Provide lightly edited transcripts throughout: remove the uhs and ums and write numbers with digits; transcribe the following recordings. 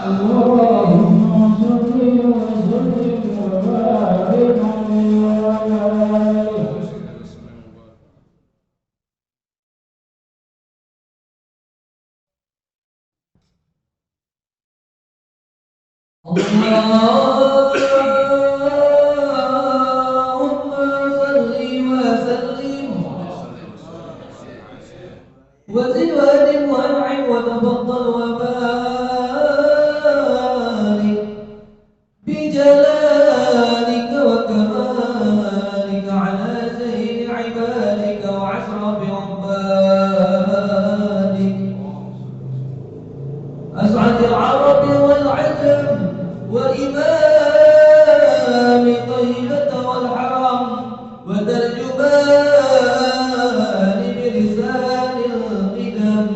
اللهم صل وسلم وبارك عليه. اللهم صل وسلم وزد وأدم وأنعم وتفضل وبارك بجلالك وكمالك على سيد عبادك وأشرف عبادك أسعد العرب والعجم وإمام طيبة والحرم وترجمان بلسان القدم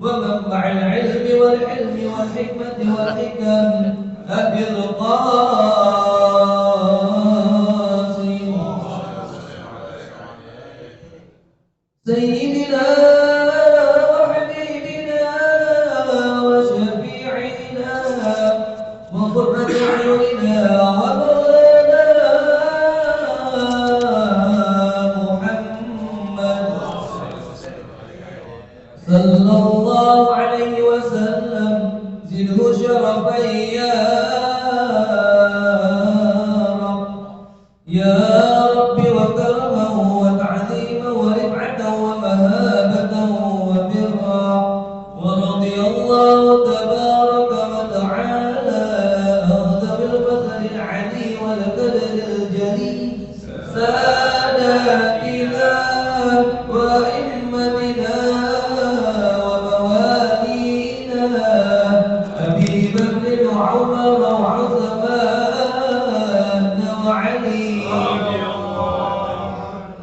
ومنبع العلم والحلم والحكمة والحكم أبي القاسم سيدنا وحبيبنا وشفيعنا وقرة أعيننا ومولانا محمد صلى الله عليه وسلم زده شرفا يا رب وكرما وتعظيما ورفعة ومهابة وبرا ورضي الله تبارك وتعالى أخذ بالقدر العلي والقدر الجليل ساداتنا وإمتنا وموالينا أبي بكر وعمر وعثمان وعلي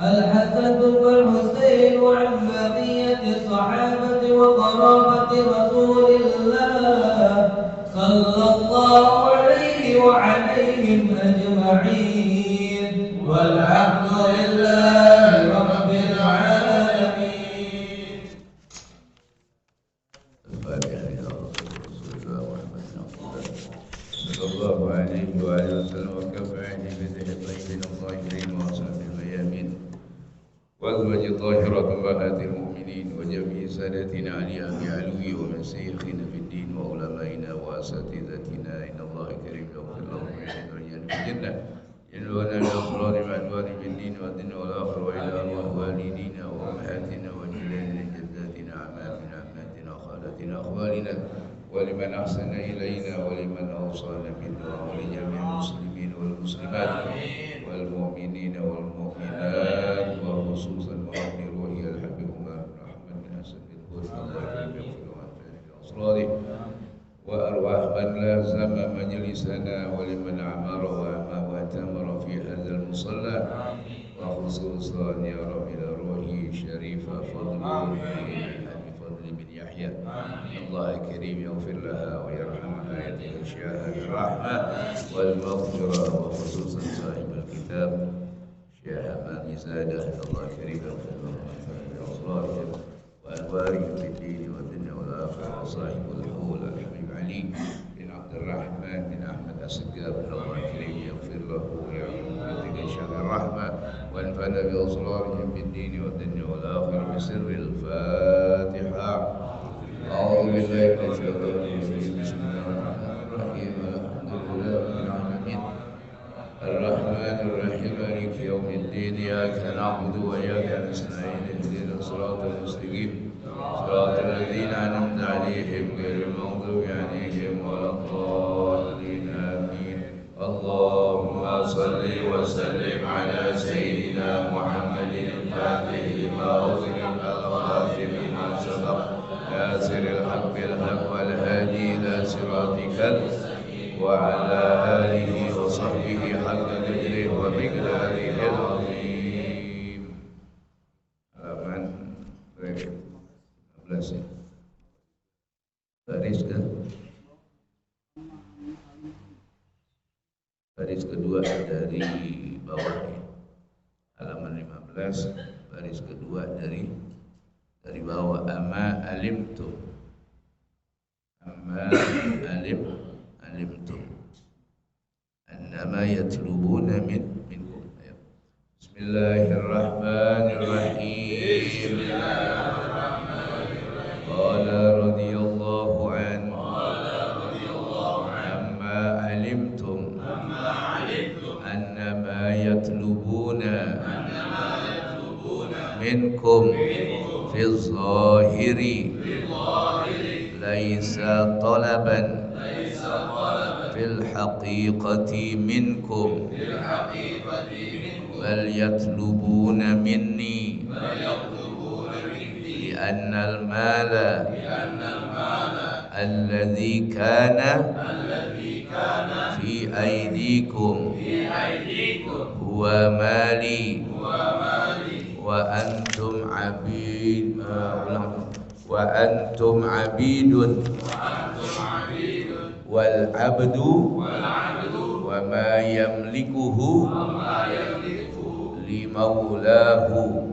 الحسن والحسين وعن بقية الصحابة وقرابة رسول الله صلى الله عليه وعليهم أجمعين والحمد لله رب العالمين. الفاتحة يا رسول الله محمد صلى الله عليه وآله وسلم وكفى عني بذه الطيبين الطاهرين وأصحاب الميامين وأزواج الطاهرات أمهات المؤمنين وجميع سادتنا عليها بعلوي ومشايخنا في الدين وعلمائنا وأساتذتنا إن الله كريم يغفر لهم ويجعلنا في الجنة ينلونا بالأسرار مع الوالد بالدين والدين والآخر وإلى أرواح والدينا وأمهاتنا وجلالنا جداتنا عمامنا عماتنا خالاتنا أخوالنا ولمن أحسن إلينا ولمن أوصانا بالدعاء ولجميع المسلمين والمسلمات والمؤمنين والمؤمنات وخصوصا مربي روحي الحبيب محمد بن حسن البر الله يغفر له بأسراره وأرواح من لازم مجلسنا ولمن أعمر وأتمر في هذا المصلى وخصوصا يا رب إلى روحي شريفة فضل بن يحيى الله الكريم يغفر لها ويرحمها يتغشاها بالرحمة والمغفرة وخصوصا صاحب الكتاب شيخ أمامي زادة الله الكريم يغفر له بأسراره وأنواره في الدين والدنيا والآخرة وصاحب الحول الحبيب علي بن عبد الرحمن بن أحمد السقاف الله الكريم يغفر له ويرحمه ويتغشى بالرحمة وانفعنا بأسرارهم في الدين والدنيا والآخرة بسر الفاتحة. أعوذ بالله من الشيطان الرجيم بسم الله الرحمن الرحيم الحمد لله رب العالمين الرحمن الرحيم مالك يوم الدين إياك نعبد وإياك نستعين اهدنا الصراط المستقيم صراط الذين أنعمت عليهم غير المغضوب عليهم ولا الضالين آمين. اللهم صل وسلم على سيدنا محمد الفاتح لما أغلق الخاتم لما سبق ناصر الحق بالحق والهادي إلى صراطك وعلى آله وصحبه حق قدره ومقداره العظيم. Halaman 15 baris kedua dari bawah ya. Halaman 15 baris kedua dari bawah. Ama alimtu amma alimtum annama yatlubuna minkum. Bismillahirrahmanirrahim. Qala radhiyallahu anhu amma alimtum annama yatlubuna minkum fi zahiri laisa talaban fil haqiqati minkum bal yatlubuna minni li'anna al-mala alladhi kana fi aydikum huwa mali wa antum abid wa antum abidun wal abdu wa ma yamlikuhu li maulahu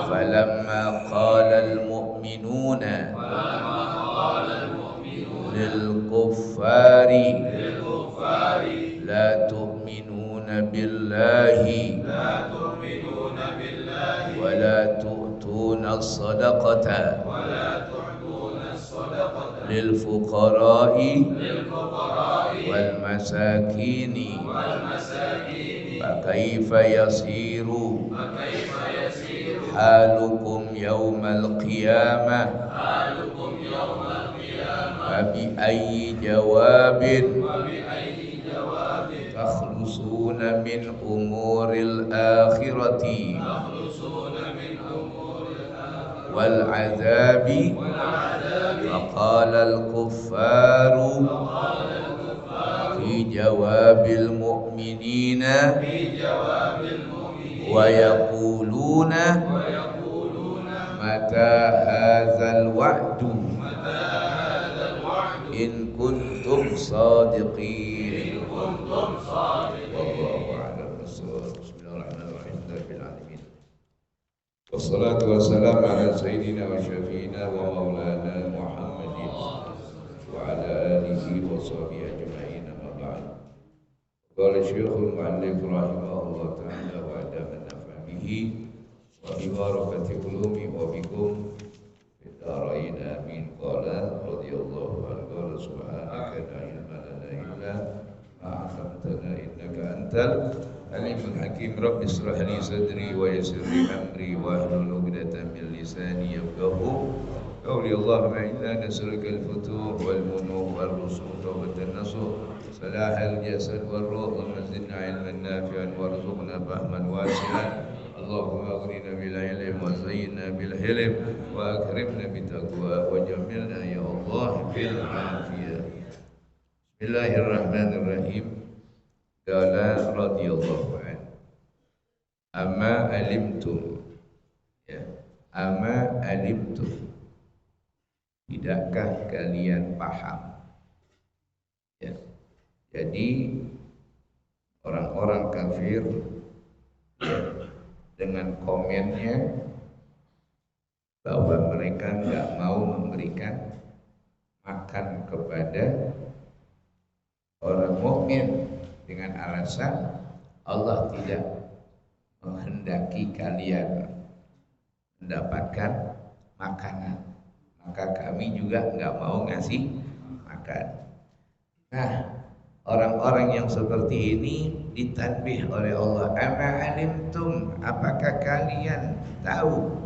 falamma qala al mu'minuna lil kuffari la tu'minuna billahi wa la tu'tuna as-sadaqata lil fuqara'i wal masakini fa kaifa yasiru halukum yawmal qiyamah wa bi ayyi jawabin takhlusuna min umuril akhirati wal azabi faqala al kuffaru fi jawabil mu'minina wa yaquluna mata hadzal wa'du in kuntum sadiqin. Wallahu a'lam bissawab. Bismillahirrahmanirrahim. Rabbil alamin. Wassalatu wassalamu ala sayyidina wa syafiina wa maulana Muhammadin wa ala alihi wa sahbihi ajma'in, amma ba'd. Qala Syekhul Mu'allif rahimahullah ta'ala wa adama nafa bihi wa bi barakati ulumi wa bikum fid dharain amin. Qala radhiyallahu anhu qala subhanaka la ilma lana illa ma 'allamtana innaka antal alimul hakim. Rabbi ishrah li sadri wa yassir li amri wa hlul 'uqdatam min lisani yafqahu qawli. Allahumma inna nas'aluka al-futuh wal munuh wal rusuk wa an-nasuh salah al-jasad wal ruh wa zidna ilman nafi'an warzuqna fahman wasi'an. Allahumma aghnina bil ilm wa zayyinna bil hilm wa akrimna bit taqwa wa jammilna ya Allah bil afiyah. Bismillahirrahmanirrahim. Qala radhiyallahu anhu amma alimtum, ya, amma alimtum, tidakkah kalian paham, ya. Jadi orang-orang kafir, ya, dengan komennya bahwa mereka enggak mau memberikan makan kepada orang mukmin dengan alasan Allah tidak menghendaki kalian mendapatkan makanan, maka kami juga enggak mau ngasih makan. Nah, orang-orang yang seperti ini ditanbih oleh Allah. Ama alimtum, apakah kalian tahu?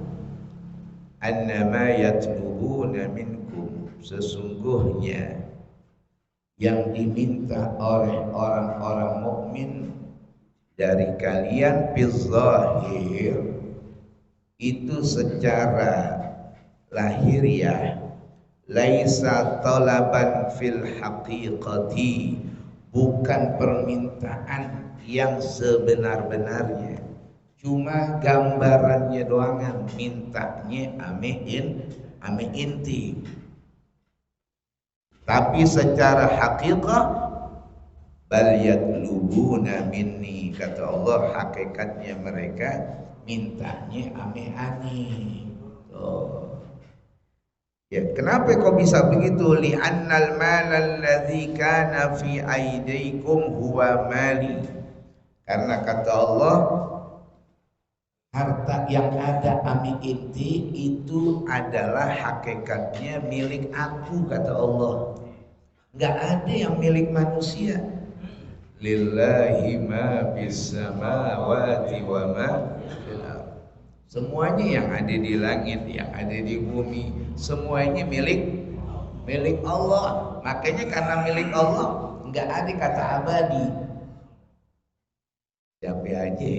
Annama yatlubuna minkum, sesungguhnya yang diminta oleh orang-orang mukmin dari kalian bizahir itu secara lahiriah, laisa talaban fil haqiqati, bukan permintaan yang sebenar-benarnya, cuma gambarannya doangan, mintanya ame inti. Tapi secara hakikat bal yatlubuna minni, kata Allah, hakikatnya mereka mintanya ame ani. Ya, kenapa kok bisa begitu? Li'annal malal ladzi kana fi aidikum huwa mali. Karena kata Allah, harta yang ada ami inti itu adalah hakikatnya milik aku, kata Allah. Enggak ada yang milik manusia. Lillahi ma bis samawati wa ma fil ardh. Semuanya yang ada di langit, yang ada di bumi, semuanya milik Allah. Makanya karena milik Allah, enggak ada kata abadi. Siapa aja,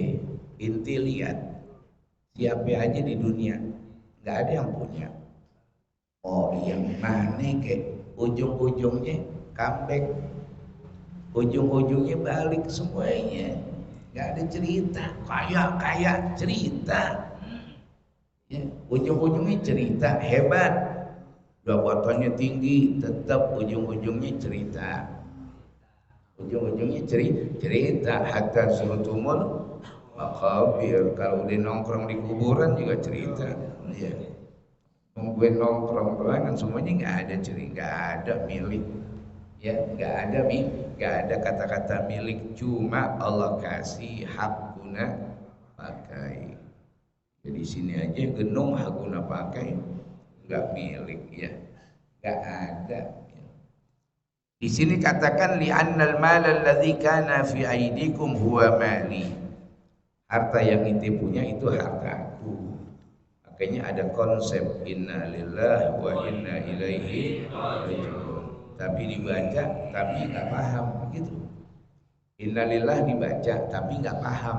inti lihat, siapa aja di dunia, enggak ada yang punya. Oh, yang mana ke ujung-ujungnya comeback, ujung-ujungnya balik semuanya. Enggak ada cerita, kaya cerita. Ya, ujung-ujungnya cerita hebat, jabatannya tinggi, tetap ujung-ujungnya cerita. Ujung-ujungnya cerita hatta zurtumul maqabir. Kalau udah nongkrong di kuburan juga cerita. Ya. Gue nongkrong doang kan semuanya nggak ada cerita, nggak ada milik. Ya, nggak ada kata-kata milik, cuma Allah kasih hak guna pakai. Jadi sini aja genung hak guna pakai nggak milik, ya, nggak ada. Di sini katakan li'annal malal ladzi kana fi aidikum huwa mali. Harta yang inti punya itu hartaku. Makanya ada konsep inna lillahi wa inna ilaihi raji'un. Tapi dibaca tapi nggak paham begitu. Inna lillahi dibaca tapi nggak paham.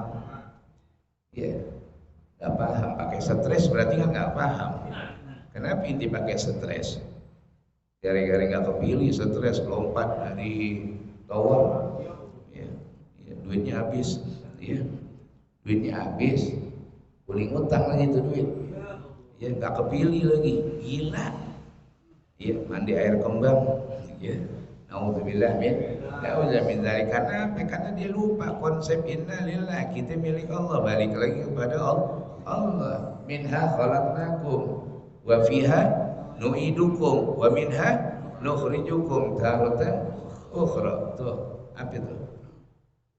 Ya. Nggak paham, pakai stres berarti kan nggak paham. Kenapa inti pakai stres? Gara-gara nggak kepilih, stres, lompat dari tower, ya, duitnya habis, ya, duitnya habis, boleh ngutang lagi itu duit, ya, nggak kepilih lagi, gila, ya, mandi air kembang, ya, naudzubillah min dzalik. Karena apa? Karena dia lupa konsep inna lillah, kita milik Allah, balik lagi kepada Allah. Minha khalaqnakum wa fiha nu'idukum wa minha nukhrijukum taratan ukhra. Tuh, apa itu?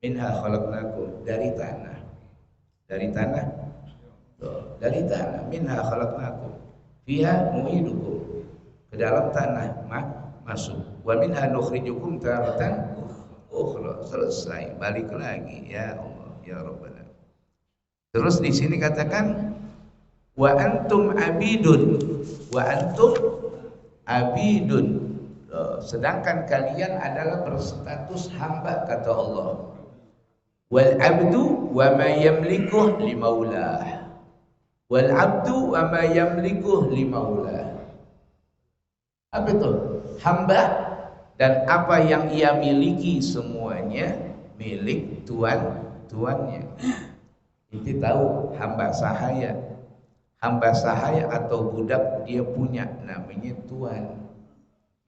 Minha khalaqnakum, dari tanah. Tuh, dari tanah. Minha khalaqnakum, fiha nu'idukum, ke dalam tanah masuk. Wa minha nukhrijukum taratan ukhra. Selesai, balik lagi, ya Allah, ya Rabbana. Terus di sini katakan wa antum abidun, wa antum abidun. Sedangkan kalian adalah berstatus hamba, kata Allah. Wal abdu wa ma yamlikuh li maulah. Wal abdu wa ma yamlikuh li maulah. Apa itu? Hamba dan apa yang ia miliki semuanya milik tuannya. Itu tahu hamba sahaya. Hamba sahaya atau budak dia punya namanya tuan.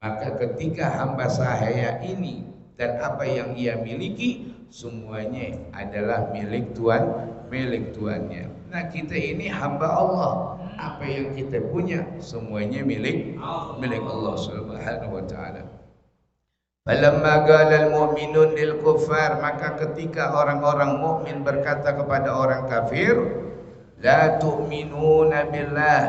Maka ketika hamba sahaya ini dan apa yang ia miliki semuanya adalah milik tuannya. Nah, kita ini hamba Allah. Apa yang kita punya semuanya milik Allah Subhanahu wa taala. Falamma qala al-mu'minun lil kuffar, maka ketika orang-orang mukmin berkata kepada orang kafir, la tu'minuna billah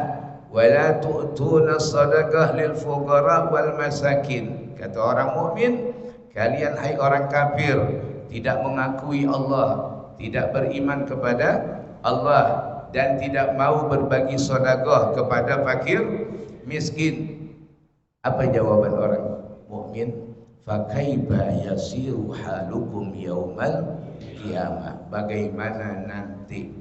wa la tu'tuna sadaqah lil fuqara wal masakin. Kata orang mukmin, kalian hai orang kafir tidak mengakui Allah, tidak beriman kepada Allah dan tidak mau berbagi sedekah kepada fakir miskin. Apa jawaban orang mukmin? Fakaifa yasiru halukum yaumal qiyamah. Bagaimana nanti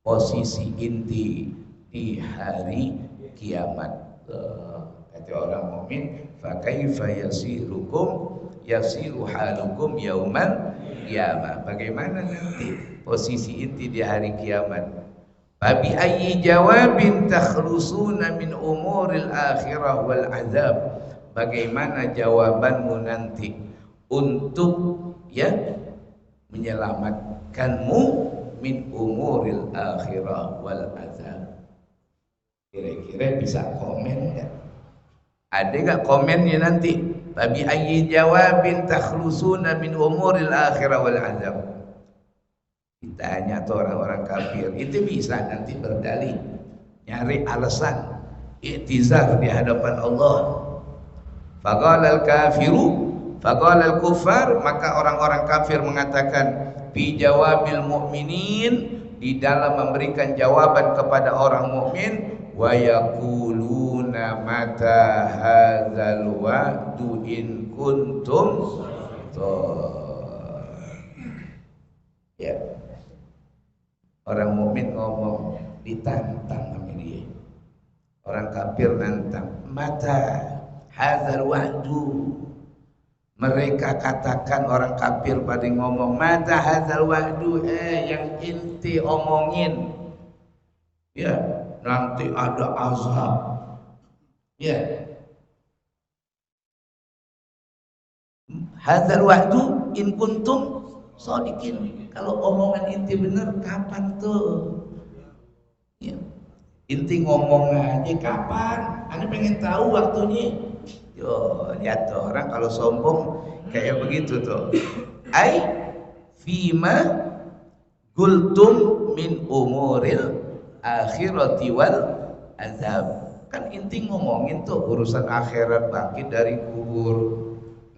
posisi inti di hari kiamat? Kata orang mukmin, fakaifa yasiru halukum yaumal qiyamah. Bagaimana nanti posisi inti di hari kiamat? Fabi ayyi jawabin takhlusuna min umuril akhirah wal azab. Bagaimana jawabanmu nanti untuk menyelamatkanmu min umuril akhirah wal azab? Kira-kira bisa komen enggak? Ada enggak komennya nanti? Babi ayyi jawabin takhlusuna min umuril akhirah wal azab. Ditanya tuh orang-orang kafir, itu bisa nanti berdalih, nyari alasan, i'tizar di hadapan Allah. Faqala al-kafiru, faqala al-kuffar, maka orang-orang kafir mengatakan bi jawabil mu'minin, di dalam memberikan jawaban kepada orang mukmin, wa yaquluna mata hadzal wa'du in kuntum ya. Orang mukmin ngomong, ditantang sama dia. Orang kafir nantang, mata hadzal wa'du. Mereka katakan, orang kafir pada ngomong, mata hadzal wa'du, yang inti omongin, ya nanti ada azab, ya hadzal wa'du in kuntum shodiqin. Kalau omongan inti bener, kapan tuh? Ya. Inti ngomong aja kapan? Ane pengen tahu waktunya. Yo, lihat tuh orang kalau sombong kayak begitu tuh. Ai fima gultum min umuril akhirati wal azab. Kan inti ngomongin tuh urusan akhirat, bangkit dari kubur,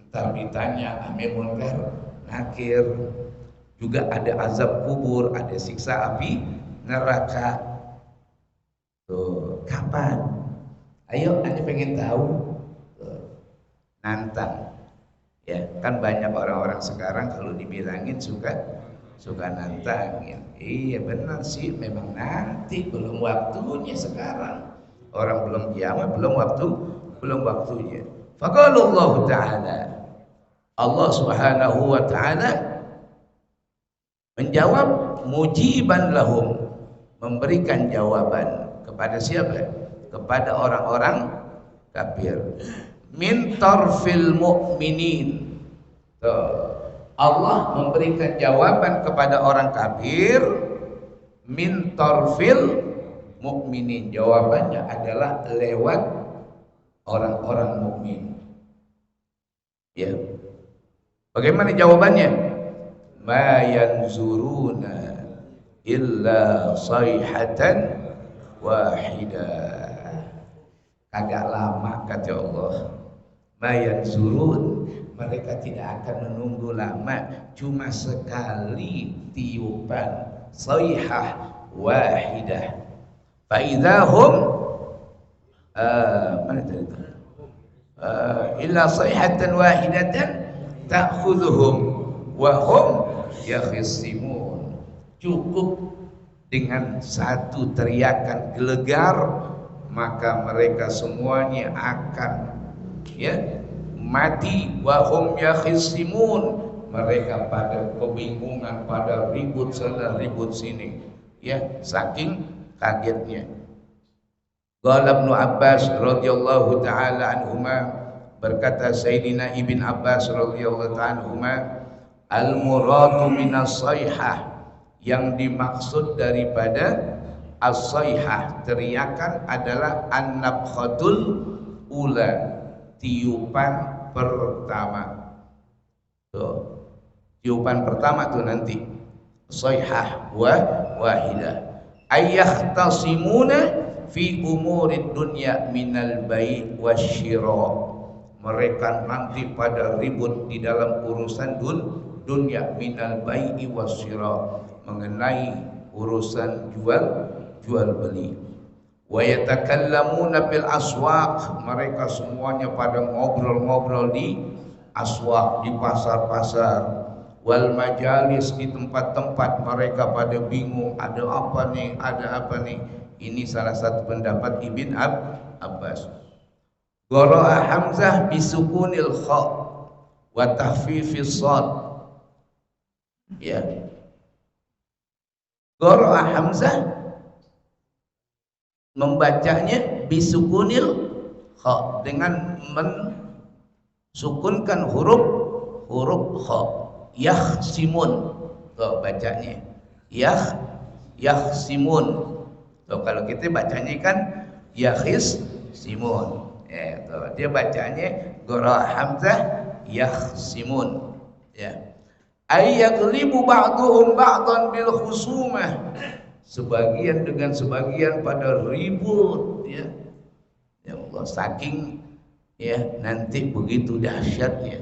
ntar ditanya ame munkar nakir, juga ada azab kubur, ada siksa api neraka. Tuh, kapan? Ayo, ane pengen tahu. Nantang, ya kan banyak orang-orang sekarang kalau dibilangin suka nantangin. Iya benar sih, memang nanti belum waktunya sekarang. Orang belum kiamat, belum waktunya. Faqalallahu ta'ala, Allah subhanahu wa ta'ala menjawab mujiban lahum, memberikan jawaban kepada siapa? Kepada orang-orang kafir. Min tarfil mu'minin. Allah memberikan jawaban kepada orang kafir min tarfil mu'minin. Jawabannya adalah lewat orang-orang mukmin. Ya. Bagaimana jawabannya? Ma yanzuruna illa sayhatan wahidah. Agak lama kata Allah. Ma yanzurun, mereka tidak akan menunggu lama, cuma sekali tiupan sayhah wahidah. Fa idzahum mana tadi? Illa sayhatan wahidatan ta'khudhuhum wa hum yakhisimun. Cukup dengan satu teriakan gelegar, maka mereka semuanya akan mati. Wa hum yakhisimun, mereka pada kebingungan, pada ribut sana ribut sini, ya saking kagetnya. Qala Ibnu Abbas radhiyallahu taala anhuma, berkata Sayyidina Ibn Abbas radhiyallahu taala anhuma, al-muradu minas sayhah, yang dimaksud daripada as-sayhah teriakan adalah an-nabkhatul ula, tiupan pertama. Tuh, tiupan pertama tuh nanti sayhah wahidah. Ayakhtasimuna fi umurid dunya minal bai' wasyira. Mereka nanti pada ribut di dalam urusan dunia minal bai'i wasyira, mengenai urusan jual beli. Wa yatakallamuna fil aswaq, mereka semuanya pada ngobrol-ngobrol di aswaq, di pasar-pasar. Wal majalis, di tempat-tempat mereka pada bingung, ada apa nih. Ini salah satu pendapat Ibn Abbas. Qara'a Hamzah bisukunil kha wa tahfifis shad. Ya. Qara'a Hamzah membacanya bisukunil kha, dengan mensukunkan huruf kha. Yakhsimun, tuh bacanya yakhsimun. Tuh kalau kita bacanya kan yakhisimun. Dia bacanya qara hamzah yakhsimun. Ya. Ay yaghlibu ba'duhum ba'dan bil khusumah. Sebagian dengan sebagian pada ribut, ya. Ya Allah, saking ya nanti begitu dahsyatnya.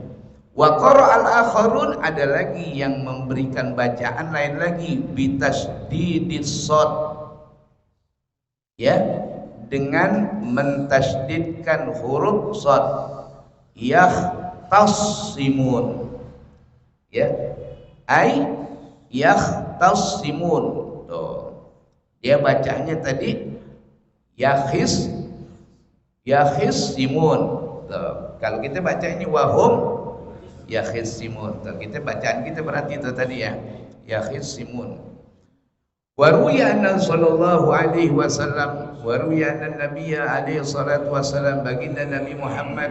Wa qara'al akharun, ada lagi yang memberikan bacaan lain lagi bitasdidis shad, ya, dengan mentasdidkan huruf shad, yahtasimun, ya, ay yahtasimun. Tuh, dia bacanya tadi yakhisimun. Kalau kita baca ini wahum yakhisimun. Kita bacaan kita berarti itu tadi ya, yakhisimun. Waruya anna sallallahu alaihi wasallam, waruya anna nabiyya alaihi salatu wasallam, baginda Nabi Muhammad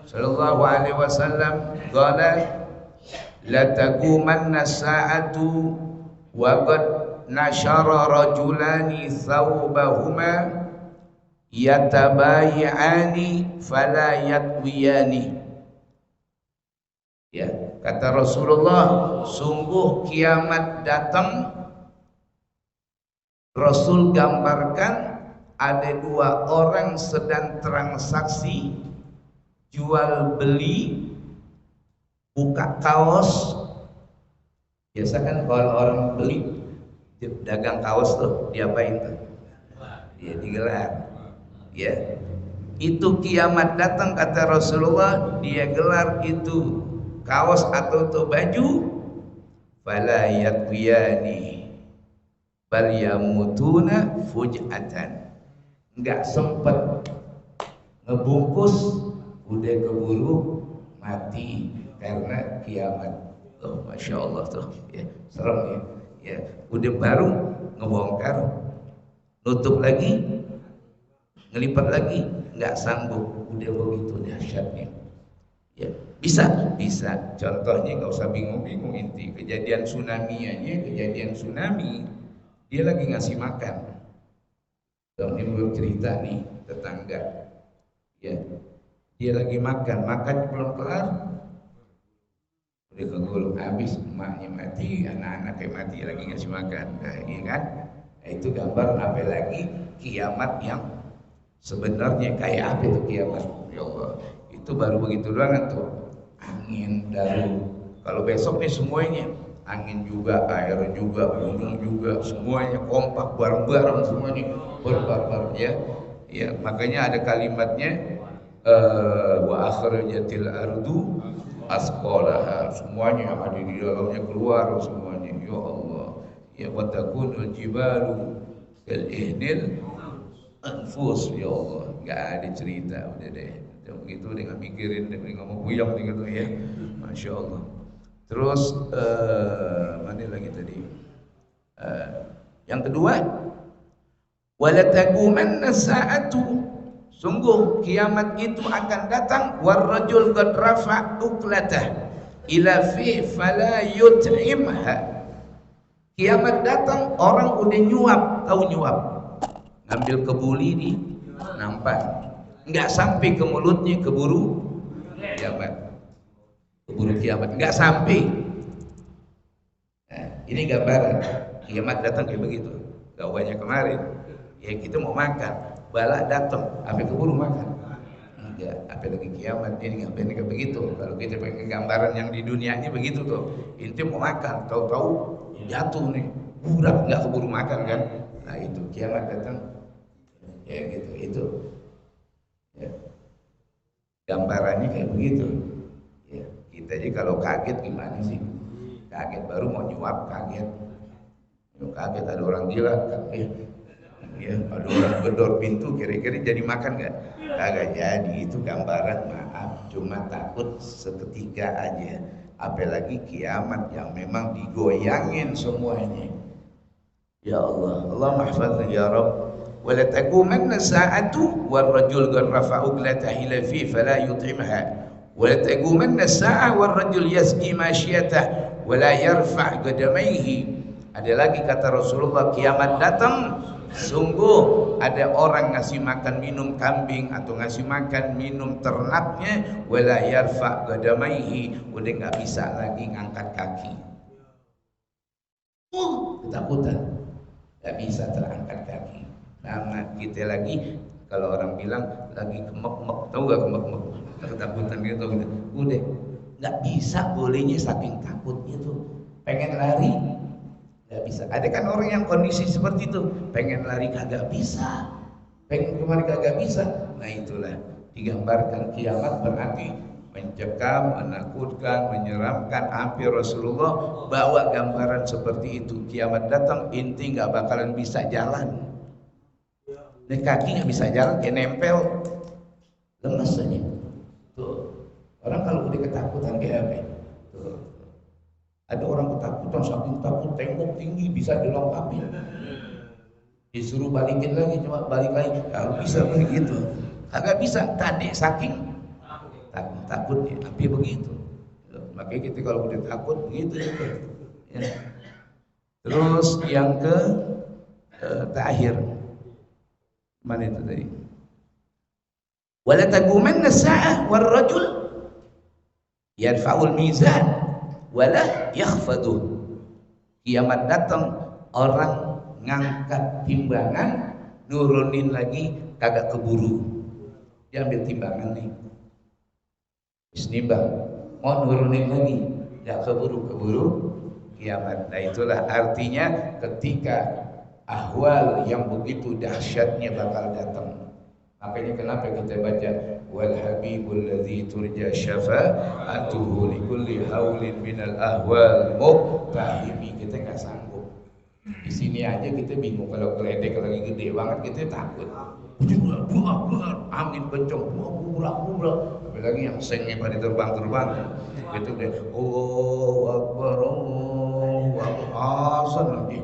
sallallahu alaihi wasallam qala la taqumanna sa'atu wa qad nashara rajulani thawbahuma yatabayi'ani fala yatwiyani. Ya, kata Rasulullah, sungguh kiamat datang. Rasul gambarkan ada dua orang sedang transaksi jual beli, buka kaos. Biasa kan kalau orang beli dagang kaos tuh diapain tuh? Ya digelar. Ya, itu kiamat datang kata Rasulullah, dia gelar itu kaos atau tuh baju, fala yatwiyani bal yamutuna fujatan, enggak sempet ngebungkus udah keburu mati karena kiamat. Oh, masya Allah tuh, ya serem ya. Ya, udah baru ngebongkar, nutup lagi, ngelipat lagi, nggak sanggup, udah begitu dahsyatnya. Ya, bisa. Contohnya nggak usah bingung-bingung, inti kejadian tsunami aja, kejadian tsunami, dia lagi ngasih makan. Dan ini belum cerita nih tetangga, ya, dia lagi makan belum kelar, udah kegulung habis, emaknya mati, anak-anaknya mati, lagi ngasih makan. Nah, ini kan, nah, itu gambar apa lagi kiamat yang sebenarnya kayak apa itu kiamat. Ya Allah, itu baru begitu doang tuh, angin daru. Kalau besok nih semuanya, angin juga, air juga, gunung juga, semuanya kompak bareng-bareng semuanya berbarbar, ya. Ya, makanya ada kalimatnya wa akhrajatil ardu asqalaha, semuanya yang ada di dalamnya keluar semuanya. Ya Allah, ya wa takunul jibalu kal ihnil anfus. Ya Allah, enggak ada cerita, udah deh. Begitu dengan mikirin, dengan ngomong buyang gitu ya. Masya Allah. Terus mana lagi tadi? Yang kedua, wala taqumanna sa'atu, sungguh kiamat itu akan datang, warrajul qad rafa uklatah ila fi fala yut'imha. Kiamat datang, orang udah nyuap, tahu nyuap, ngambil kebuli nih, nampak, nggak sampai ke mulutnya, keburu kiamat. Keburu kiamat, nggak sampai. Nah, ini gambaran kiamat datang kayak begitu. Gawannya kemarin, ya kita mau makan, bala datang, apa keburu makan? Enggak, apa lagi kiamat ini ngapain kayak begitu? Kalau kita pengen gambaran yang di dunianya begitu tuh, inti mau makan, tahu-tahu jatuh nih, burak, nggak keburu makan kan? Nah itu kiamat datang, ya gitu itu. Ya. Gambarannya kayak begitu. Ya. Kita aja kalau kaget gimana sih? Kaget baru mau nyuap kaget. Kaget ada orang gila, kaget. Ya, ada orang gedor pintu kira-kira jadi makan nggak? Kagak jadi, itu gambaran, maaf, cuma takut seketika aja. Apalagi kiamat yang memang digoyangin semuanya. Ya Allah, Allah mahfazna ya Rabb. Wala taqumanna sa'atu warrajul qad rafa'a uqlatahu ila fi fala yut'imha. Wala taqumanna sa'ah warrajul yasqi masyiyatahu wala yarfa' qadamayhi. Ada lagi kata Rasulullah, kiamat datang, Sungguh ada orang ngasih makan minum kambing atau ngasih makan minum ternaknya, wala yarfa qadamaihi, udah nggak bisa lagi ngangkat kaki. Ketakutan, nggak bisa terangkat kaki. Nah kita lagi, kalau orang bilang lagi kemek-mek, tahu gak kemek-mek? Ketakutan gitu, udah nggak bisa, bolehnya saking takutnya tuh, pengen lari nggak bisa. Ada kan orang yang kondisi seperti itu, pengen lari kagak bisa, pengen kemana kagak bisa. Nah itulah digambarkan kiamat berarti mencekam, menakutkan, menyeramkan. Hampir Rasulullah bawa gambaran seperti itu. Kiamat datang, inti nggak bakalan bisa jalan. Dan kaki nggak bisa jalan, kayak nempel, lemes aja. Tuh. Orang kalau udah ketakutan kayak apa? Tuh. Ada orang ketakutan, saking takut tembok tinggi bisa dilengkapi. Disuruh balikin lagi, cuma balik lagi, kalau bisa begitu. Agak bisa, tadi saking takutnya, tapi begitu. Makanya kita kalau udah takut begitu ya. Terus yang terakhir, mana itu tadi? Wala taqumanna as-sa'ah war rajul yarfa'ul mizan wala yakhfadu. Kiamat datang, orang ngangkat timbangan, nurunin lagi kagak keburu. Dia ambil timbangan nih, nimbang, mau nurunin lagi, gak keburu kiamat. Nah itulah artinya ketika ahwal yang begitu dahsyatnya bakal datang. Makanya kenapa kita baca wal habibul ladzi turja syafa'atuhu likulli haulin minal ahwal muqtahimi. Kita nggak sanggup. Di sini aja kita bingung, kalau geledek lagi gede banget kita takut. Buar, angin kencang, burak. Apalagi yang sengnya pada terbang, itu deh. Allahu Akbar, Allahu Akbar, azan lagi.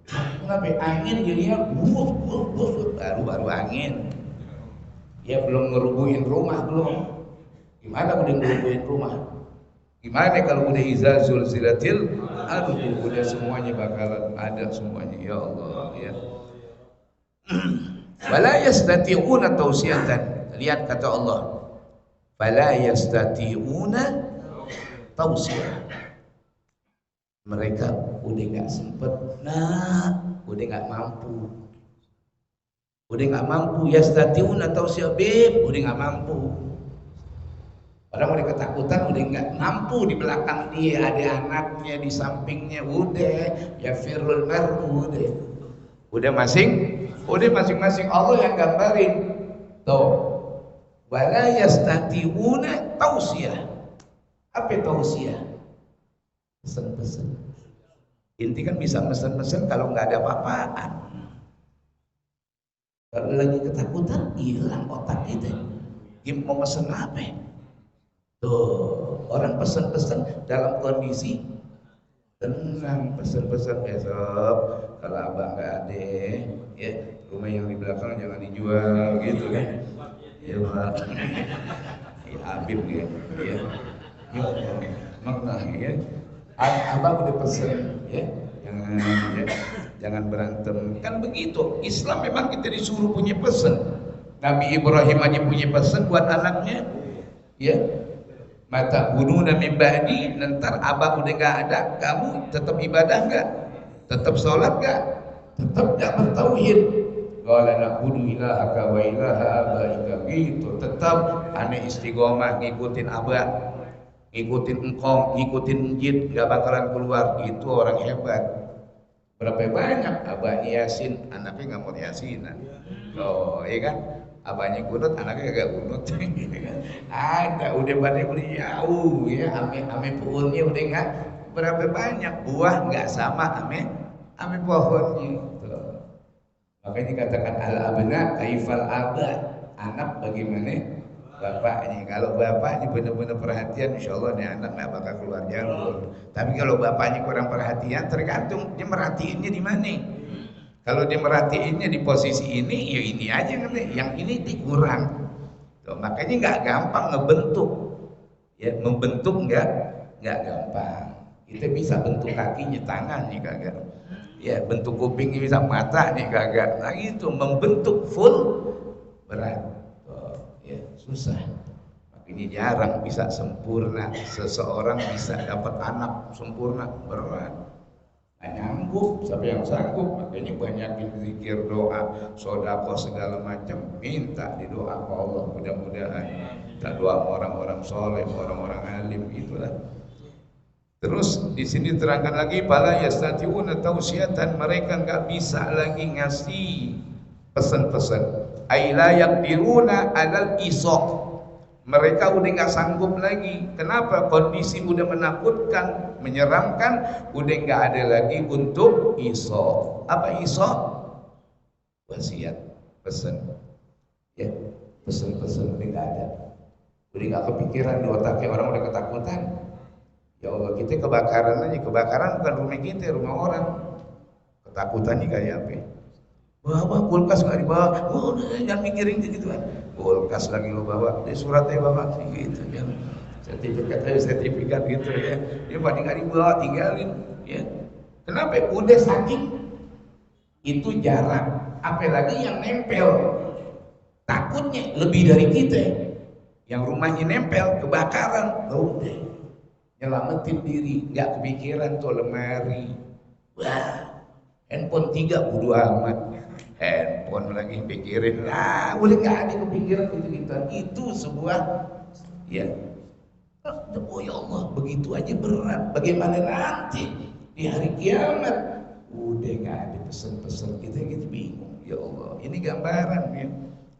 Kenapa angin jadinya bus, baru angin. Ya belum ngerubuhin rumah belum. Gimana udah ngerubuhin rumah? Gimana kalau udah iza zulzilatil ardu, udah semuanya bakalan ada semuanya. Ya Allah ya. Wala yastati'una tausiyatan. Lihat kata Allah, fala yastati'una tausiyah. Mereka udah nggak sempet, udah nggak mampu. Udah nggak mampu, yastati'una tausiyah, udah nggak mampu. Orang udah ketakutan, udah nggak mampu. Di belakang dia ada anaknya, di sampingnya udah ya firul mar'u, udah masing-masing Allah yang gambarin. Tuh, wala yastati'una tausiyah. Apa tausiyah? Pesen-pesen. Inti kan bisa pesen-pesen kalau nggak ada apa-apaan. Kalau lagi ketakutan, hilang otak kita. Mau pesen apa? Tuh, orang pesen-pesen dalam kondisi tenang, pesen-pesen besok kalau abang nggak ada, ya rumah yang di belakang jangan dijual gitu kan. Ya Pak, ya Habib ya, ya makna ya. Abang udah pesen ya, jangan berantem kan begitu. Islam memang kita disuruh punya pesen. Nabi Ibrahim aja punya pesen buat anaknya, ya. Mata bunuh dan ba'di, nanti abang udah nggak ada, kamu tetap ibadah nggak? Tetap sholat nggak? Tetap nggak bertauhid? Qala na'budu ilahaka wa ilaha abaika, gitu. Tetap aneh istiqomah ngikutin abah, ngikutin engkong, ngikutin jid, nggak bakalan keluar. Itu orang hebat. Berapa banyak abahnya Yasin, anaknya nggak mau Yasinan. Oh, iya kan? Abahnya kunut, anaknya gak kunut. Ada, udah pada jauh ya, ame pohonnya udah nggak berapa banyak, buah nggak sama ame pohonnya. Tuh. Makanya dikatakan al abna kaifal abah, anak bagaimana bapaknya. Kalau bapaknya benar-benar perhatian, insya Allah nih anak nggak bakal keluar jalur. Tapi kalau bapaknya kurang perhatian, tergantung dia merhatiinnya di mana. Kalau dia merhatiinnya di posisi ini, ya ini aja nanti, yang ini dikurang. Tuh, makanya nggak gampang ngebentuk, ya membentuk nggak gampang. Kita bisa bentuk kakinya, tangannya kagak. Ya, bentuk kuping ini bisa mata nih kagak. Nah itu membentuk full berat. Oh, ya susah. Makanya jarang bisa sempurna. Seseorang bisa dapat anak sempurna berat. Nah, nyanggup, siapa yang sanggup? Makanya banyakin zikir, doa, sodako segala macam. Minta didoa ke Allah, mudah-mudahan. Kita doa orang-orang soleh, orang-orang alim, itulah. Terus di sini terangkan lagi, pala yastati'una tausiatan, mereka nggak bisa lagi ngasih pesan-pesan. Aila yaqdiruna alal isok. Mereka udah nggak sanggup lagi. Kenapa? Kondisi udah menakutkan, menyeramkan, udah nggak ada lagi untuk isok. Apa isok? Wasiat, pesan. Ya, pesan-pesan udah nggak ada. Udah nggak kepikiran di otaknya, orang udah ketakutan. Ya Allah, kita kebakaran aja, kebakaran bukan rumah kita, rumah orang. Ketakutannya kayak apa? Bawa kulkas nggak dibawa, oh, udah jangan mikirin gitu kan. Kulkas lagi lo bawa, di suratnya bawa gitu ya. Sertifikat gitu ya. Dia pada nggak dibawa, tinggalin. Ya. Kenapa? Udah saking itu jarak, apalagi yang nempel. Takutnya lebih dari kita. Yang rumahnya nempel, kebakaran, udah nyelamatin diri, nggak kepikiran tuh lemari. Wah, handphone 3 bodo amat. Handphone lagi pikirin, udah nggak ada kepikiran gitu. Itu sebuah ya. Oh ya Allah, begitu aja berat. Bagaimana nanti di hari kiamat? Udah nggak ada pesan-pesan, kita gitu bingung. Ya Allah, ini gambaran ya.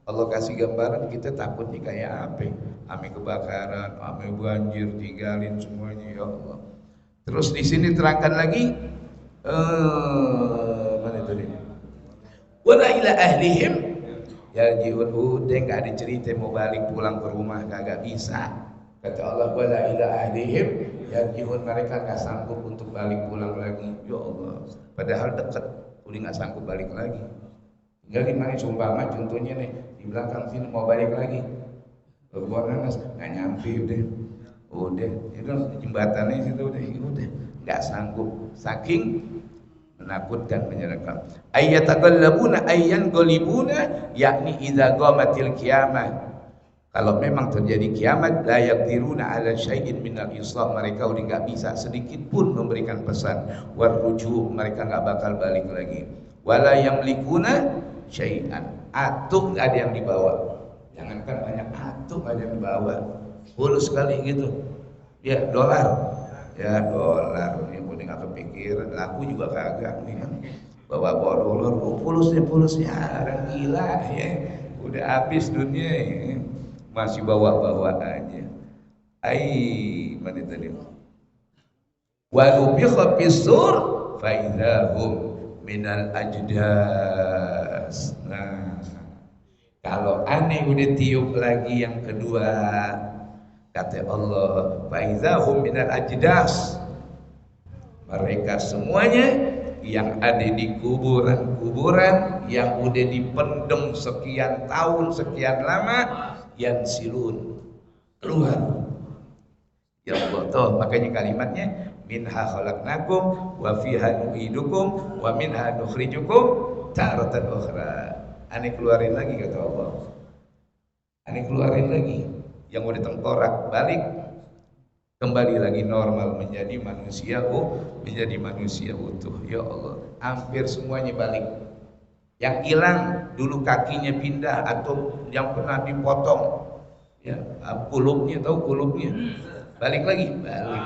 Allah kasih gambaran, kita takutnya kayak apa? Ame kebakaran, ame banjir, tinggalin semuanya ya Allah. Terus di sini terangkan lagi, mana tadi? Wala ila ahlihim yarji'un. Udah nggak ada cerita mau balik pulang ke rumah, kagak bisa. Kata Allah, wala ila ahlihim yarji'un, mereka nggak sanggup untuk balik pulang lagi. Ya Allah, padahal dekat, udah nggak sanggup balik lagi. Tinggal gimana seumpama contohnya nih di belakang sini mau balik lagi. Buat nanas nggak nyampe udah itu jembatannya situ udah nggak sanggup, saking menakutkan, menyeramkan. Ayyataqallabuna ayyan golibuna, yakni idza qamatil qiyamah. Kalau memang terjadi kiamat, la yaqdiruna ala syai'in minal islah, mereka udah nggak bisa sedikit pun memberikan pesan. Warruju, mereka nggak bakal balik lagi. Wala yamlikuna syai'an, atuk nggak ada yang dibawa. Jangankan banyak atuk nggak ada yang dibawa. Full sekali gitu. Ya dolar, ya dolar. Yang udah nggak kepikiran, laku juga kagak nih kan. Bawa dolar, pulusnya orang gila ya. Udah habis dunia ya. Masih bawa aja. Mana tadi? Wa nufikha fis-sur fa idzahum minal ajdas. Nah, kalau aneh udah tiup lagi yang kedua, kata Allah, fa idzahum minal ajdas. Mereka semuanya yang ada di kuburan-kuburan yang udah dipendem sekian tahun, sekian lama, yang silun keluar. Ya Allah, toh makanya kalimatnya minha khalaqnakum wa fiha nu'idukum wa minha nukhrijukum taratan ukhra. Ane keluarin lagi kata Allah. Ane keluarin lagi yang udah tengkorak, balik kembali lagi normal menjadi manusia, menjadi manusia utuh. Ya Allah, hampir semuanya balik. Yang hilang dulu kakinya pindah atau yang pernah dipotong, ya kulupnya, tahu kulupnya, balik lagi, balik.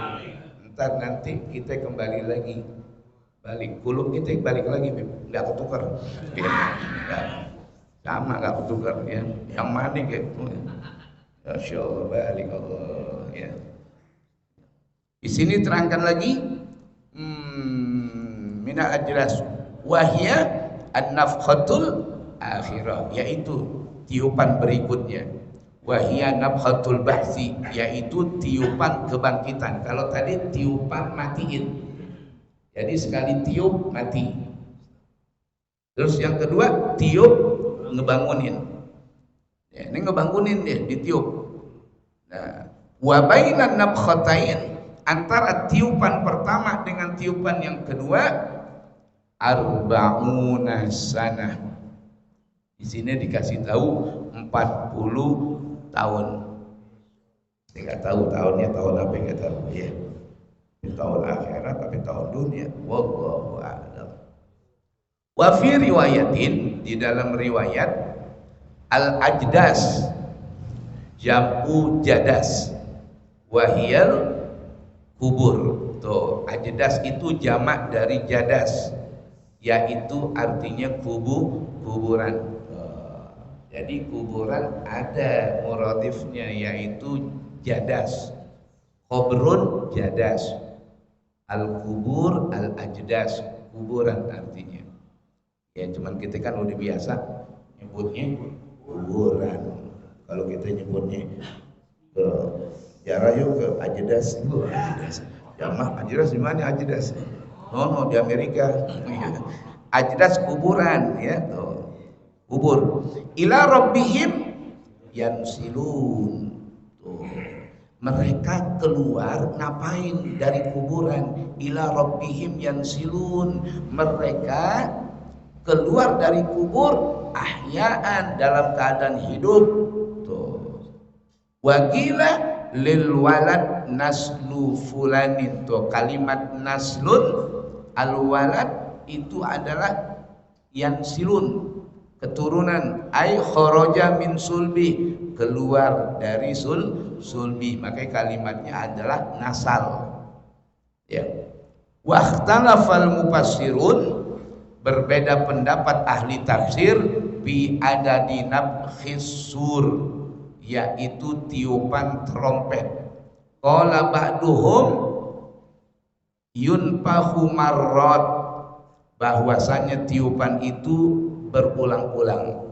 Ntar nanti kita kembali lagi, balik kuluk kita balik lagi, nggak ketukar, ya, sama nggak ketukar ya. Yang mana gitu, Masya Allah, balik Allah ya. Di sini terangkan lagi, mina ajlas wahya an-nafkhatul akhirah, yaitu tiupan berikutnya. Wahia nafkhatul bahsi, yaitu tiupan kebangkitan. Kalau tadi tiupan matiin, jadi sekali tiup mati. Terus yang kedua tiup ngebangunin. Ya, ini ngebangunin dia, ditiup. Nah, wa bainan nafkhatain, antara tiupan pertama dengan tiupan yang kedua arba'una sanah. Di sini dikasih tahu 40 tahun. Saya nggak tahu tahunnya tahun apa, nggak tahu ya. Tahun akhirat tapi tahun dunia. Wallahu a'lam. Wa fi riwayatin, di dalam riwayat, al-ajdas jam'u jadas wahiyal kubur. Tuh, ajdas itu jamak dari jadas, yaitu artinya kuburan. Jadi kuburan ada muradifnya, yaitu jadas. Qobrun jadas, al-kubur al-ajdas, kuburan artinya. Ya cuman kita kan udah biasa nyebutnya kuburan. Kalau kita nyebutnya ke Jarayu, ke Ajdas, itu Ajdas. Jamaah Ajdas di mana Ajdas? No, di Amerika. Ajdas kuburan, ya tuh. Kubur. Ila rabbihim yansilun. Tuh. Mereka keluar ngapain dari kuburan? Ila rabbihim yansilun. Mereka keluar dari kubur ahyaan, dalam keadaan hidup. Tuh. Waqila lil walad naslu fulanin. Tuh, kalimat naslun al walad itu adalah yansilun, keturunan. Ay kharaja min sulbi, keluar dari sulbi, makanya kalimatnya adalah nasal. Ya. Wahtalafal mufassirun, berbeda pendapat ahli tafsir, bi adadi nabkhis sur, yaitu tiupan trompet. Qala ba'duhum yunfahu marrat, bahwasanya tiupan itu berulang-ulang.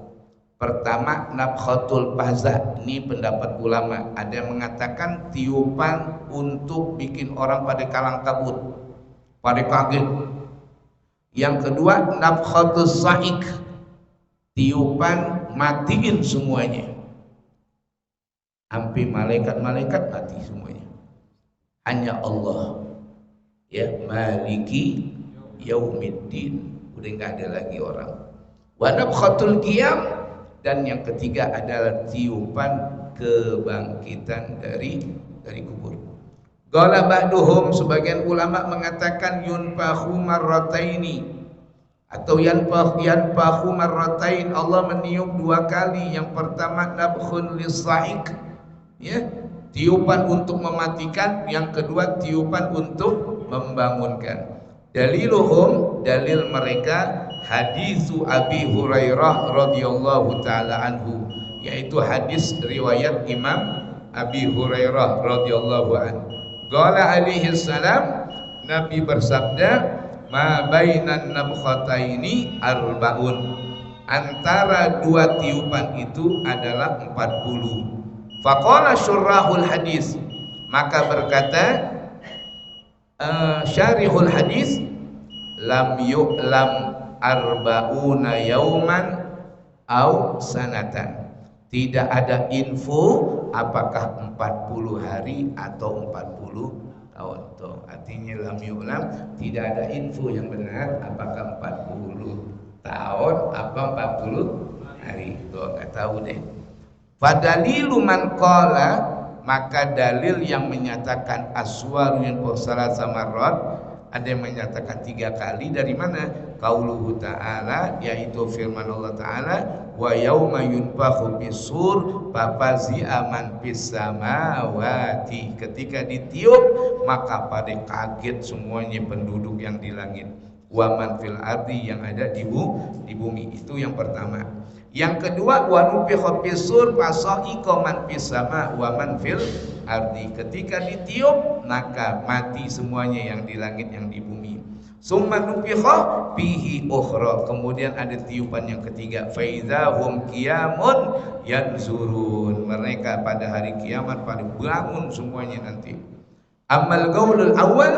Pertama nabkhatul fazah, ini pendapat ulama. Ada yang mengatakan tiupan untuk bikin orang pada kalang kabut, pada kaget. Yang kedua nabkhatus sa'ik, tiupan matiin semuanya, sampai malaikat-malaikat mati semuanya. Hanya Allah, ya, maliki yaumiddin, udah nggak ada lagi orang. Wa nabkhatul qiyam, dan yang ketiga adalah tiupan kebangkitan dari kubur. Qala ba'duhum, sebagian ulama mengatakan yunfahu marrataini, atau yanfahu marratain, Allah meniup 2 kali. Yang pertama nabkhun lis-sa'ik, ya, tiupan untuk mematikan. Yang kedua tiupan untuk membangunkan. Daliluhum, dalil mereka, hadisu Abi Hurairah radhiyallahu taala anhu, yaitu hadis riwayat Imam Abi Hurairah radhiyallahu anhu. Qala alaihi salam, Nabi bersabda, ma bainan nabkhataini arbaun, antara 2 tiupan itu adalah 40. Faqala syurahul hadis, maka berkata syarihul hadis, lam yu'lam arbauna yauman au sanatan, tidak ada info apakah 40 hari atau 40 tahun. Tuh, artinya lam yu'lam, tidak ada info yang benar apakah 40 tahun apa 40 hari. Tuh, nggak tahu deh. Fadalilu man qala, maka dalil yang menyatakan aswaru yang salat samarrat, ada yang menyatakan 3 kali. Dari mana? Qauluhu ta'ala, yaitu firman Allah Ta'ala, wa yauma yunfakhu bis-sur fafazi'a man fis samawati, ketika ditiup maka pada kaget semuanya penduduk yang di langit, wa man fil ardi, yang ada di bumi. Itu yang pertama. Yang kedua, wa nufikha bis-sur fasa'iqa man fis sama wa man fil ardi, ketika ditiup maka mati semuanya yang di langit yang di bumi. Summa nufikha fihi ukhra, kemudian ada tiupan yang ketiga, fa idzahum qiyamun yanzurun, mereka pada hari kiamat pada bangun semuanya nanti. Amal qaulul awal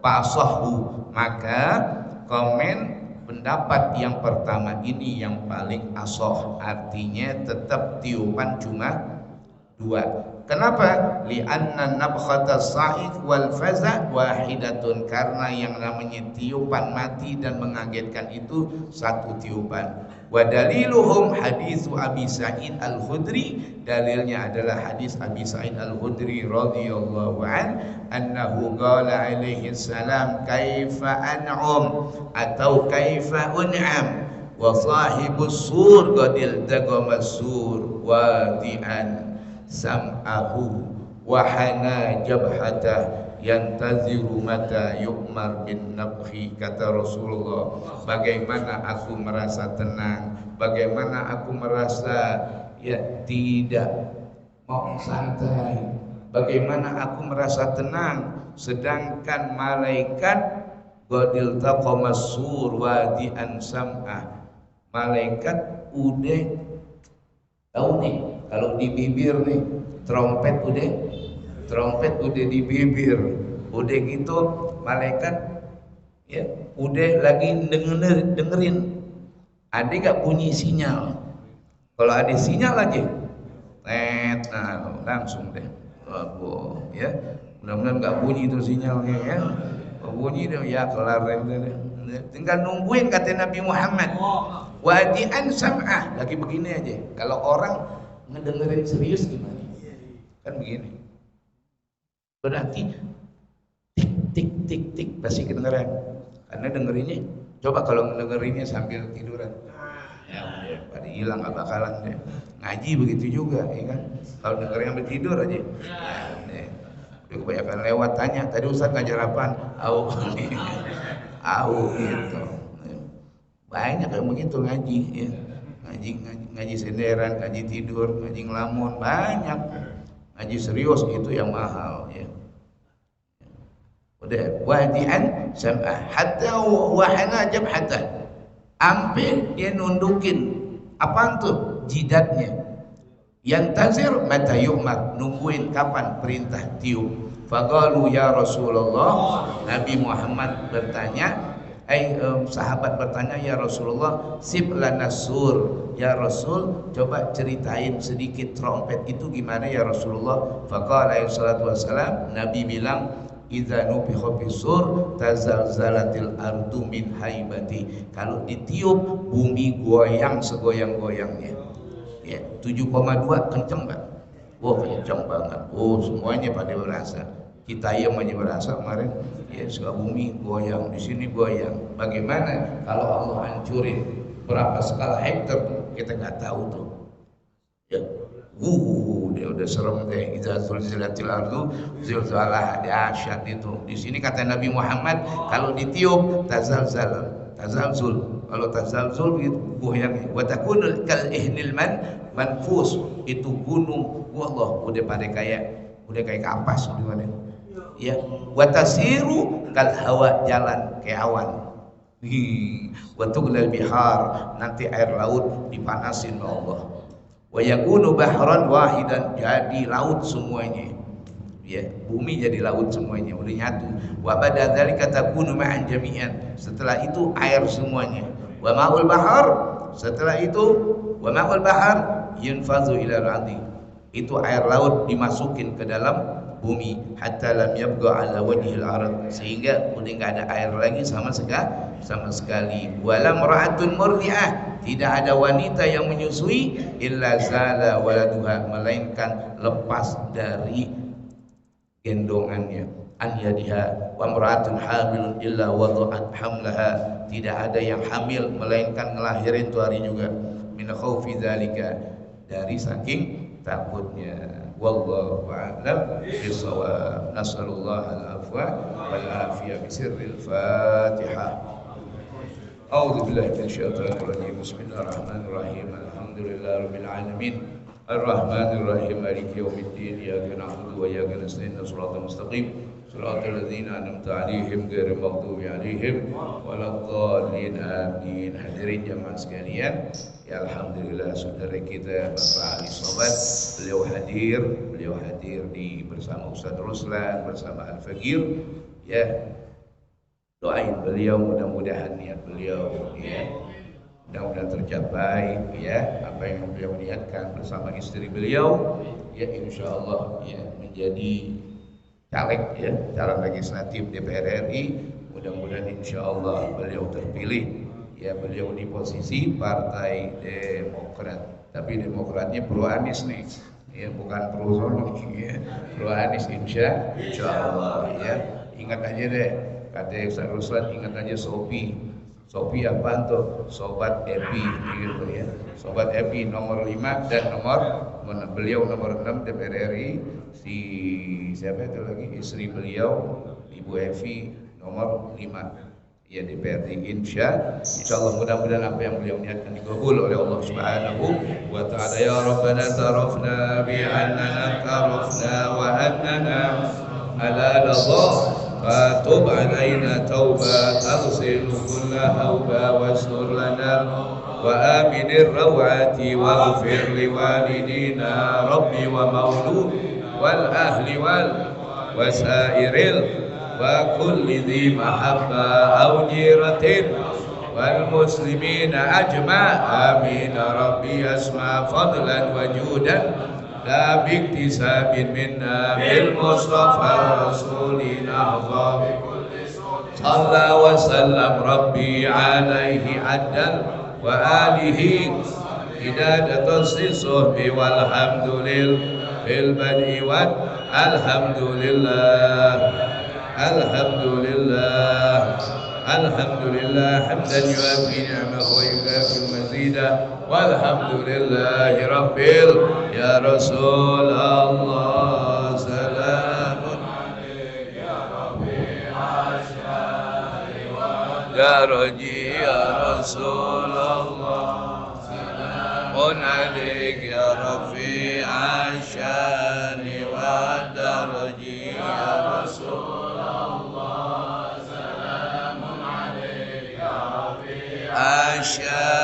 fasahu, maka komen pendapat yang pertama ini yang paling asoh, artinya tetap tiupan cuma 2. Kenapa? Li'anna nabkhata sa'id wal faza' wahidatun, karena yang namanya tiupan mati dan mengagetkan itu satu tiupan. Wa daliluhum haditsu Abi Sa'id Al-Khudri, dalilnya adalah hadis Abi Sa'id Al-Khudri radhiyallahu anhu qala alaihi salam kaifa an'um atau kaifa un'am wa sahibus sur qadil tagamas sur wadi'an sam'ahu wa hana jabhatah yantaziru mata yu'mar bin nabhi. Kata Rasulullah, bagaimana aku merasa tenang, bagaimana aku merasa tidak mau santai, bagaimana aku merasa tenang, sedangkan malaikat qadil taqamas sur wadi'an sam'ah, malaikat udah tahu nih kalau di bibir nih trompet udah di bibir, udah gitu malaikat udah lagi dengerin. Ada gak bunyi sinyal? Kalau ada sinyal aja langsung deh mudah-mudahan gak bunyi itu sinyalnya ya. Kalau bunyi deh ya kelar deh. Tinggal nungguin kata Nabi Muhammad. Wadi'an sam'ah, lagi begini aja. Kalau orang ngedengerin serius gimana? Kan begini. Berarti tik pasti kedengeran. Karena dengerinnya, coba kalau ngedengerinnya sambil tiduran, pada hilang gak bakalan deh. Ngaji begitu juga, ya kan? Kalau dengerin sambil tidur aja, udah kebanyakan lewat tanya, tadi Ustaz ngajar apaan? Au gitu. Banyak yang begitu ngaji, ya. Ngaji senderan, ngaji tidur, ngaji ngelamun, banyak. Ngaji serius itu yang mahal, ya. Udah wadi'an sam'ah hatta wahana jabhatah, hampir dia nundukin apaan tuh jidatnya. Yang tazir mata yu'mar, nungguin kapan perintah tiup. Faqalu ya Rasulullah, Nabi Muhammad bertanya, sahabat bertanya, ya Rasulullah sib lana sur, ya Rasul coba ceritain sedikit trompet itu gimana ya Rasulullah. Faqala alaihi salatu wassalam, Nabi bilang idza nufikha fisur tazalzalatil ardu min haibati, kalau ditiup bumi goyang segoyang-goyangnya. Ya, 7,2 kenceng Pak. Wah, kenceng banget. Oh, semuanya pada berasa. Kita yang aja berasa kemarin, ya Sukabumi goyang, di sini goyang. Bagaimana kalau Allah hancurin berapa skala hektar kita nggak tahu tuh. Ya, dia udah serem deh. Idza zulzilatil ardu zilzalaha, dahsyat itu. Di sini kata Nabi Muhammad kalau ditiup tazalzul. Kalau tazalzul begitu goyangnya. Wa takunul kal ihnil manfus, itu gunung. Wallah udah kayak kapas di mana. Ya, wa tasiru kal hawa, jalan kayak awan. Wa tughlal bihar, nanti air laut dipanasin oleh Allah. Wa yakunu bahran wahidan, jadi laut semuanya. Ya, bumi jadi laut semuanya, udah nyatu. Wa bada dzalika takunu ma'an jami'an, setelah itu air semuanya. Wa ma'ul bahar, setelah itu wa ma'ul bahar yunfazu ila al-ardi, itu air laut dimasukin ke dalam bumi hatta lam yabqa ala wajhil ard, sehingga udah enggak ada air lagi sama sekali. Walam ra'atun murdi'ah, tidak ada wanita yang menyusui illa zala waladuha, melainkan lepas dari gendongannya. An yadiha wa imra'atun hamilun illa wada'at hamlaha, tidak ada yang hamil melainkan ngelahirin tuh hari juga. Min khaufi dzalika, dari saking takutnya. Wallahu a'lam bishawab. Nas'alullah al-afwa wal afiyah bi sirril Fatihah. A'udzu billahi minasyaitonir rajim. Bismillahirrahmanirrahim. Alhamdulillahirabbil alamin. Ar-Rahmanir Rahim. Maliki yaumiddin. Iyyaka na'budu wa iyyaka nasta'in. Shiratal mustaqim. Shiratal ladzina an'amta 'alaihim ghairil maghdubi 'alaihim waladdallin. Amin. Hadirin jamaah sekalian, ya alhamdulillah saudara kita Bapak Ali Sobat beliau hadir di bersama Ustaz Ruslan, bersama Al-Faqir. Ya, doain beliau, mudah-mudahan niat beliau ya mudah-mudahan tercapai ya apa yang beliau niatkan bersama istri beliau ya insya Allah ya menjadi caleg ya, calon legislatif DPR RI. Mudah-mudahan insya Allah beliau terpilih ya, beliau di posisi Partai Demokrat, tapi Demokratnya pro Anies nih ya, bukan pro Solo ya, pro Anies insya Allah ya. Ingat aja deh, kata Ustaz Ruslan, ingat aja Sopi apa tuh? Sobat Epi gitu ya. Sobat Epi nomor 5 dan beliau nomor 6 DPR RI. Si siapa itu lagi? Istri beliau Ibu Evi nomor 5 ya DPR RI. Insya Allah mudah-mudahan apa yang beliau niatkan dikabul oleh Allah Subhanahu wa taala. Ya Rabbana tarafna bi annana tarafna wa annana ala ladha fatub alaina tauba taghsil kulla hauba wastur lana wa aminir rawati waghfir liwalidina rabbi wa maulud wal ahli wal wasairil wa kulli dhi mahabba aw jiratin wal muslimina ajma amin rabbi asma fadlan wa judan la biktisabin minna bil mustafa rasulina sallallahu wa sallam rabbi alaihi addan wa alihi idadatus sisuhbi walhamdulillah bil bad'i wal alhamdulillah hamdan yuafi ni'amahu wa yukafi mazidah walhamdulillahi rabbil ya Rasulullah salamun alaik ya rabbi asyari wa daraji ya Rasulullah salamun alaik ya rabbi asyari wa daraji ya Rasulullah salamun alaik ya rabbi asyari